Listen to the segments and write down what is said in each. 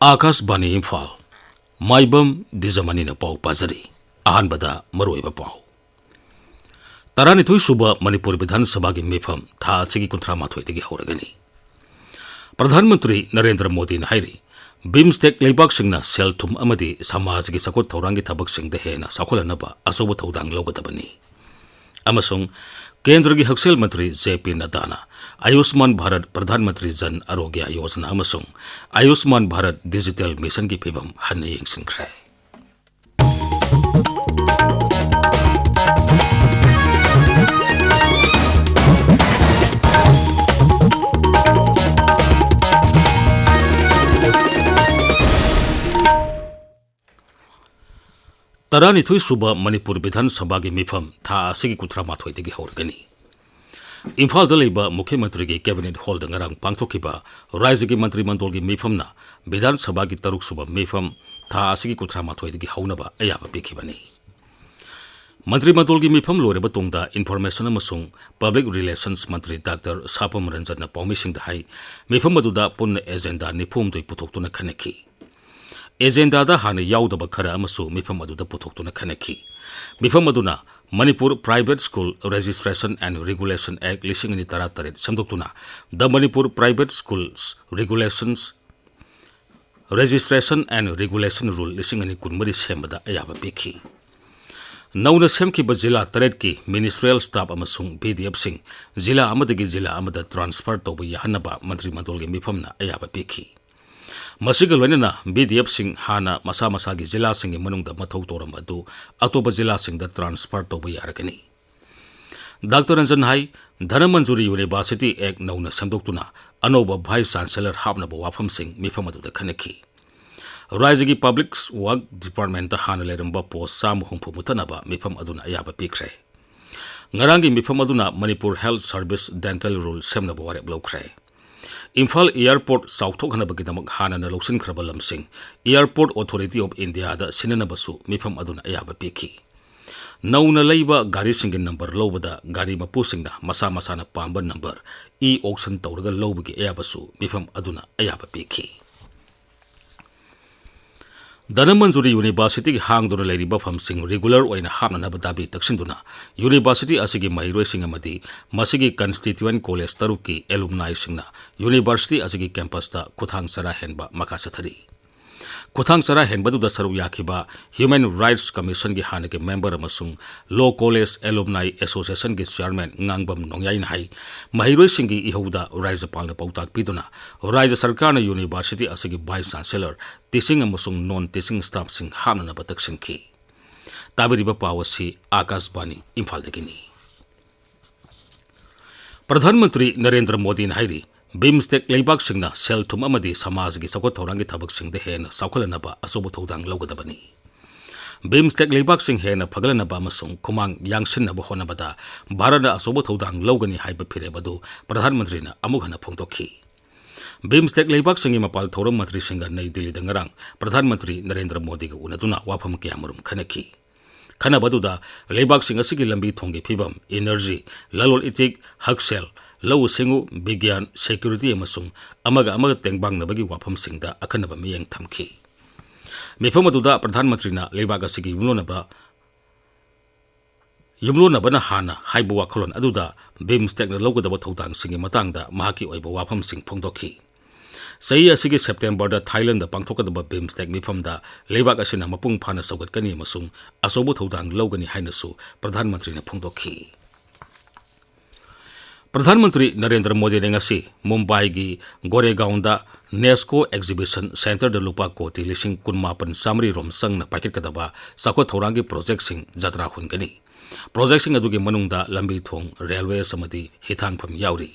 आकाशवाणी इम्फाल माइबम दिजमनी पाउ पाजरी अहानबदा मरोइबा पाउ 12 सुबह मणिपुर विधानसभा की मीफम था असिगी 38 हौरगनी प्रधानमंत्री नरेंद्र मोदी ने बिम्स्टेक लेबाकसिंगना सेल थुम अमदी समाज की सकोट थौरांगी थबकसिंगदा हेना साखोलनबा असोब थौदांग लौगदबनी अमसुंग केंद्र की हक्सेल मंत्री जेपी नड्डाना आयुष्मान भारत प्रधानमंत्री जन आरोग्य योजना अमसुंग आयुष्मान भारत डिजिटल मिशन की फिवम हन्ने यंगसिंख्रे तरानिथुई सुबह मणिपुर विधानसभा की मीफम था असिगी 38 हौरगनी इम्फाल मुख्यमंत्री की कैबिनेट हॉल नरंग पांथोखिबा राज्य की मंत्रिमंडल की मीफमना विधानसभा की 3 सुबह मीफम था असिगी 38 हौनबा अयाबा पीखिबनी मंत्रिमंडल की मीफम लोरेबा तुंगदा इन्फॉर्मेशन अमसुंग पब्लिक रिलेशंस मंत्री डॉक्टर सापम रंजन पौमिसिंगदा हाई मीफम अदुदा पुन्न एजेंडा 90 पुथोक्तुना खनखी एजेंडा हाने याउदबा खरा अमसु मिफम अदुदा पुथोक्तुना खनखी मिफम अदुना Manipur private school registration and regulation act 2013 समदोक्तुना the Manipur private schools registration and regulation rule 2019 सेमबदा अयाबा पीखी नौना सेमखिबा जिला 13 की मिनिस्ट्रियल स्टाफ अमसुंग बीडीएफ सिंह जिला अमदगी जिला अमदा ट्रांसफर तौबा याहनबा मंत्रिमंडल की मिफमना अयाबा पीखी मसिग लोइनना बीडीएफ सिंह हाना मसा मसा की जिला सिंह मनुंगदा मथौ तोरम अदु अतोप जिला सिंह दा ट्रांसफर तौबा यारगनी डॉक्टर रंजन हाई धनमंजूरी यूनिवर्सिटी एक्ट नौना समदोक्तुना अनोबा वाइस चांसलर हापनबा वाफम सिंह मिफम अदुदा खनखी राज्य की पब्लिक वर्क डिपार्टमेंट हाना लेरंबा पोस्ट 300 मुतनबा मिफम अदुना अयाबा पीखरे ngarang मिफम अदुना Manipur health service dental rule सेमनबा वारेप लौखरे इम्फाल एयरपोर्ट साउथोखनबगीदमक हाना लौसिनख्रबा लमसिंग एयरपोर्ट अथॉरिटी ऑफ इंडिया दा सिननबसु मिफम अदुना अयाबा पीखी नौना लैबा गाड़ी सिंगी नंबर लौबदा गाड़ी मपुसिंगना मसा मसाना पांबा नंबर ई ऑक्शन तौरगा लौबगी अयाबसु मिफम अदुना अयाबा पीखी धनमंजूरी यूनिवर्सिटी की हांगदुना लेरिबा फमसिंग रेगुलर ओइना हापननबा दाबी तक्सिंदुना यूनिवर्सिटी असिगी महिरोइसिंग अमदी मसिगी कंस्टिट्यूएंट कॉलेज तरुक की एलुमनाई सिंगना यूनिवर्सिटी असिगी कैंपस ता खुथांग सरा हेनबा मखा चथरी खुथांग सरा हेनबदुदा सरुक याखिबा ह्यूमन राइट्स कमीशन की हाने के मेंबर अमसुंग लो कॉलेज एलुमनाई एसोसिएशन के चेयरमैन ngangbam नोंगयाइन हाई महिरोइसिंग की इहौदा राज्यपाल पौताक पीदुना राज्य सरकार ने यूनिवर्सिटी असिगी वाइस चांसलर टीचिंग अमसुंग नॉन टीचिंग स्टाफ सिंह हाननबा तक्सिंखी ताबिरिबा पावसी आकाशवाणी इम्फालदगिनी प्रधानमंत्री नरेंद्र मोदी ने बिम्स्टेक लेबाक सिंगना सेल थुम अमदी समाज की सकोट थौरांगी थबक सिंगदे हेना साखोलनबा असोब थौदांग लौगदबनी बिम्स्टेक लेबाक सिंग हेना फगलनबा अमसुंग खुमांग यांगसिननबा होनबदा भारतना असोब थौदांग लौगनी हाइबा फिरेबदु प्रधानमंत्रीना अमुक हना फोंदोखी बिम्स्टेक लेबाक सिंगी मपाल थौरम मंत्री सिंगा नई दिल्ली दंगरांग प्रधानमंत्री नरेंद्र मोदी को उनदुना वाफम कयामरुम खनखी खनबदुदा लेबाक सिंग असिगी लंबी थोंगी फिबम एनर्जी ललोल इतिक हक्सेल लौ सिंगु विज्ञान सिक्योरिटी अमसुंग अमगा अमगा तेंगबांगनबगी वाफम सिंगदा अखनबा मियंग थमखी मिफम अदुदा प्रधानमंत्रीना लेबाक असिगी युमलोनबना हाना हाइबा वाखलोन अदुदा बिम्स्टेकना लौगदबा थौदांग सिंगी मतांगदा महाकी ओइबा वाफम सिंग फोंदोखी सही असिगी सेप्टेम्बर दा थाईलैंड दा पांथोकदबा बिम्स्टेक मिफमदा लेबाक असिना मपुंग फाना सौगतकनी अमसुंग असोबो थौदांग लौगनी हाइनसु प्रधानमंत्रीना फोंदोखी प्रधानमंत्री नरेंद्र मोदी ने मुंबई की गोरेगांव नेस्को एग्जीबिशन सेंटर लुपा कोटी 19,000 रोम संग पाइकदबा साखोट थौरांगी प्रोजेक्ट जत्रा हुनगनी प्रोजेक्ट लंबी थोंग रेलवे समिति हिथांगफम याउरी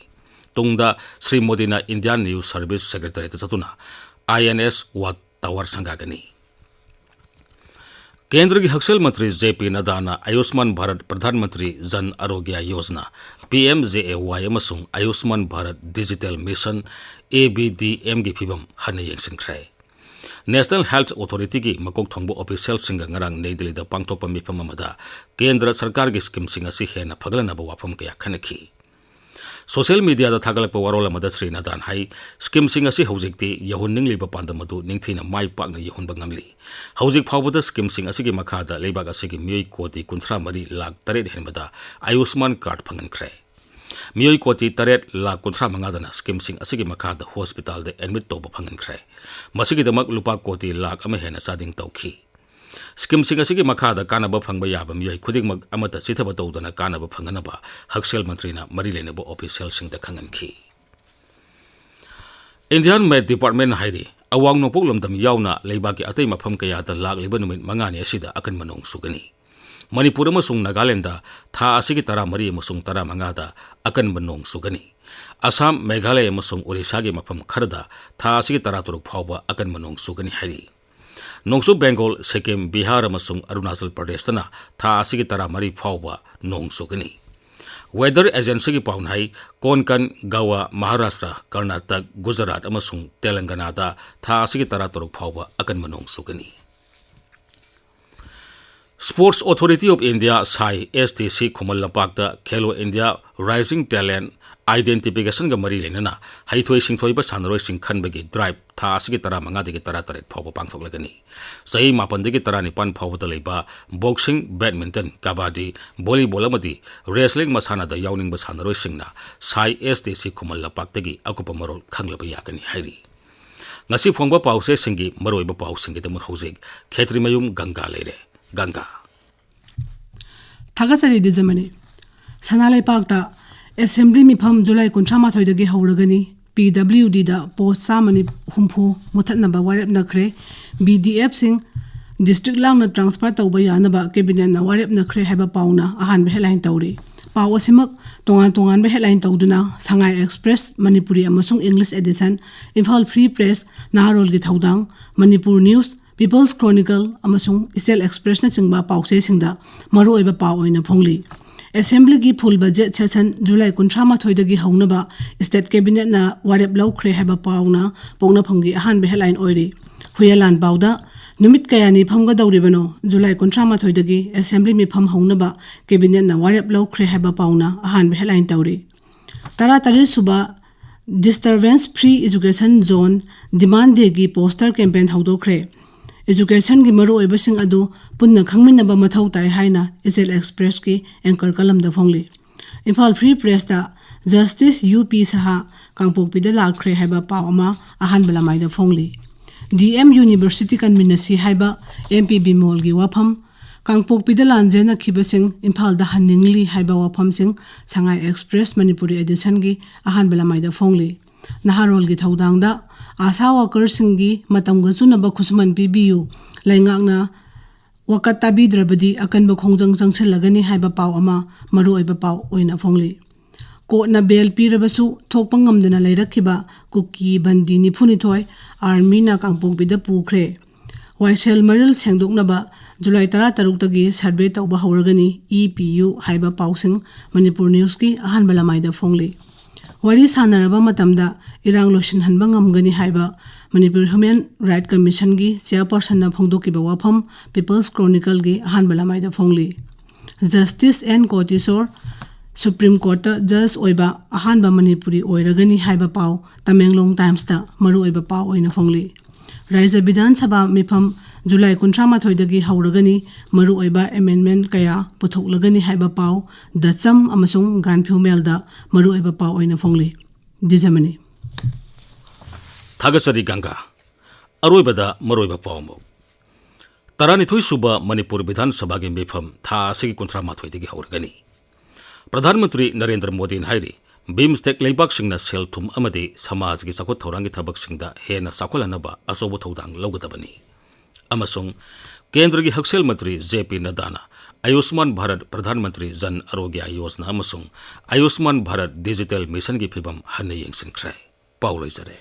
तुंगदा Shri Modi Indian news service secretary चतुना INS वाट टावर संगागनी केंद्र की हक्सेल मंत्री जेपी नड्डा आयुष्मान भारत प्रधानमंत्री जन आरोग्य योजना PMJAY अमसुंग Ayushman Bharat digital mission ABDM की फिवम हन्ने यंगसिंख्रे नेशनल हेल्थ अथॉरिटी की मकोक थोंबो ऑफिशियल सिंग ngarang नई दिल्ली दा पांगथोकपा मिफम अमदा केंद्र सरकार की स्कीम सिंग असि हेना फगलनबा वाफम कया खनखी सोशल मीडिया थागलप वारोल श्री नदान हाई स्कीम हौजिकती यहुननिंगलिब पांदम अदु निंगथीना माई पाकना यहुनब ngamli हौजिक फावबद स्कीम मखादा लेबाक मियोई कोटी 53 लाख 3 हेनबदा आयुष्मान कार्ड फंगनख्रे मियोई कोटी 3 लाख 53 स्कीम मखादा हॉस्पिटल एडमिट तौब फंगनख्रे मसिगिदमक लुपा कोटी लाख अमा हेना सादिंग तौखी स्कीम मखाद कानब फंग याब मियोई खुदिंगमक अमत सिथब तौदना कानब फंगनबा हक्सेल मंत्रीना मरी लेनब ऑफिशियल खंगनखी इंडियन मेट डिपार्टमेंट हाइरी अवांग नोपोक लमदम यावना लेबाकी अतै मफम कयाद लाखलिब नुमित मंगानी असिदा अकन मनोंग सुगनी मणिपुर अमसुंग नागालैंड था असिगी 13 अमसुंग 15 अकन मनोंग सुगनी असम मेघालय अमसुंग ओडिशा की मफम खरदा था असिगी 13 फावबा अकन मनोंग सुगनी हाइरी नोंसु बेंगल सिक्किम बिहार अमसुंग अरुणाचल प्रदेश तना था असिगी 13 फावबा नोंग सुगनी वेदर एजेंसी की पाउनहाई कोंकण गोवा महाराष्ट्र कर्नाटक गुजरात अमसुंग तेलंगाना दा था असिगी 13 फावबा अकन मनोंग सुगनी sports authority of India Sai STC Khuman लपाकता Khelo India rising talent identification का मरी लेना हाइथोई सिंथोई सानरोई सिंखनबगी ड्राइव था असिगी 15 13 फावबा पांथोकलगनी सही 9 19 फावबदा लेबा बॉक्सिंग बैडमिंटन कबड्डी वॉलीबॉल अमदी रेसलिंग मसानादा यावनिंग सानरोई सिंगना साई STC खुमल लपाकतगी अकुप मरोल खंगलब यागनी हाइरी ngasi phongba pause singi maroiba pau singi dam hojik khetri mayum ganga leire ganga Thagasari Dwijamani Sanalai Pakta Assembly Mifam July 13 dagi hauragani PWD da post samani humpu muthatnaba warep nakre BDF sing district langna transfer tawba yanaba cabinet na warep nakre haba pauna ahan headline tawri paw asimak tongan headline tawduna Sangai Express Manipuri amasung English edition Imphal Free Press Naharol gi thaudang Manipur News People's Chronicle amasung Isel Express na singba pause singda maru oiba paw oina phongli Assembly की full budget session July 13 दगी हौनबा State Cabinet ना वारेप लौख्रे हैबा पाउना पौना फंगी अहानबे हेडलाइन ओइरी हुयालान पाउदा नुमित कयानी फंगा दौरिबनो July 13 दगी Assembly मी फम हौनबा Cabinet ना वारेप लौख्रे हैबा पाउना अहानबे हेडलाइन तौरी तरा सुबा Disturbance Free Education Zone Demand देगी पोस्टर कैंपेन हौदोख्रे Education की मरो एबसिंग अदु पुन्ना खंगमिनबा मथौ ताई हाइना Isel Express की एंकर कलम द फोंगली Imphal Free Press दा Justice UP सहा कांगपोकपी द लाखरे हैबा पावमा अहान बलामाई द फोंगली DM University कन्मिनसी हैबा MPB मॉल की वाफम कांगपोकपी द लांजेना खिबसिंग Imphal द हनिंगली हैबा वाफम सिंग Sangai Express Manipuri edition की अहान बलामाई द फोंगली Naharol की थौदांग दा आशा वर्कर सिंगी मतम गजुनब खुसमन पिबियु लैंगांगना वकत ताबिद्रबदी अकनब खोंजंग जंगसलगनी हाइबा पाव अमा मरु ओइबा पाव ओइना फोंगली कोर्टना बेल पीरबसु थोकपा ngamdana लैरखिबा कुकी बंदी निफुनिथोय आर्मी ना कांगपोकबिदा पुख्रे वाइसेल मरिल सेंगदोकनबा जुलाई 13 तगी सर्वे तौबा हौरगनी EPU हाइबा पावसिंग मणिपुर न्यूज की Ahaan बलामाइदा फोंगली Wari sanaraba matamda irang lotion hanba ngamgani haiba Manipur Human Right Commission gi chairperson na phongdokiba wafam People's Chronicle gi ahan balamai da phongli Justice N Kotisor Supreme Court Judge oiba ahan ba Manipuri oiragani haiba paw Tamenglong Times da maru oiba paw oina phongli Raija Bidhan Sabha mifam July 13 dagi hauragani maru oiba amendment kaya puthoklagani haiba paw Dacham amasung Ganphu Mel da maru oiba paw oina phongli Dwijamani Thagasari Ganga Aroibada maroiba pawmo Taranithoi suba Manipur Bidhan Sabha gi mifam tha asigi 13 dagi hauragani Pradhan Mantri Narendra Modi hairi BIMSTEC लेबाक सिंगना cell थुम अमदे समाज की साखो थौरांगी थबक सिंगदा हेना साखोलनबा असोबो थौदांग लौगदबनी अमसुंग केंद्र की हक्सेल मंत्री JP नड्डाना Ayushman Bharat प्रधानमंत्री जन आरोग्य योजना अमसुंग Ayushman Bharat digital mission की फिबम हन्ने यंगसिनख्रे पाउलोइजरे